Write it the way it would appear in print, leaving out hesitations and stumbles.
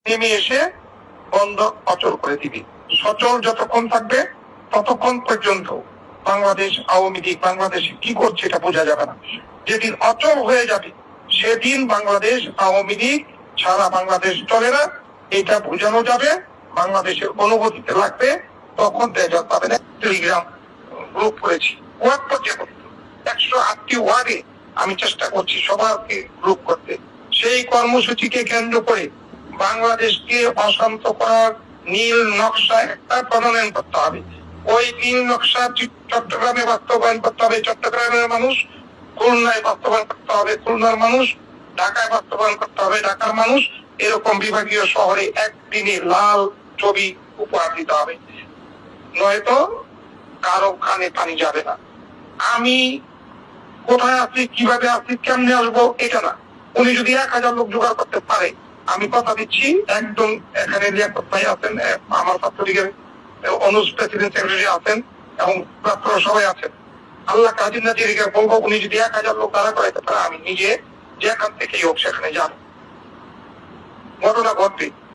নেমে এসে বন্ধ অচল করে দিবে। সচল যতক্ষণ থাকবে ততক্ষণ পর্যন্ত বাংলাদেশ আওয়ামী লীগ বাংলাদেশে কি করছে এটা বোঝা যাবে না। যেদিন অচল হয়ে যাবে সেদিন বাংলাদেশ আওয়ামী লীগ সারা বাংলাদেশ চলে না, এটা বোঝানো যাবে। বাংলাদেশের অনুভূতিতে লাগবে, তখন দেখা পাবেন। টেলিগ্রাম গ্রুপ করেছি, ওয়ার্ড পর্যায়ে 108টি ওয়ার্ডে আমি চেষ্টা করছি সবাইকে গ্রুপ করতে। সেই কর্মসূচিকে কেন্দ্র করে বাংলাদেশকে অশান্ত করার নীল নকশা একটা প্রণয়ন করতে হবে। ওই নীল নকশা চট্টগ্রামে বাস্তবায়ন করতে হবে চট্টগ্রামের মানুষ, খুলনায় বাস্তবায়ন করতে হবে খুলনার মানুষ, ঢাকায় বাস্তবায়ন করতে হবে ঢাকার মানুষ। এরকম বিভাগীয় শহরে একদিনে লাল ছবি উপহার দিতে হবে, নয়তো কারো কানে পানি যাবে না। আমি কোথায় আছি, কিভাবে আছি, কেমনে আসবো এটা না। উনি যদি 1000 লোক জোগাড় করতে পারে, আমি কথা দিচ্ছি একদম এখানে লিয়াকত ভাই আছেন, আমার ছাত্রলীগের অনুজ প্রেসিডেন্ট সেক্রেটারি আছেন এবং ছাত্ররা সবাই আছেন। আল্লাহ কাজী নাজিরকে বলবো উনি যদি 1000 লোক দাঁড়া করাইতে পারে, আমি নিজে যেখান থেকেই হোক সেখানে যাব, ঘটনা ঘটবে।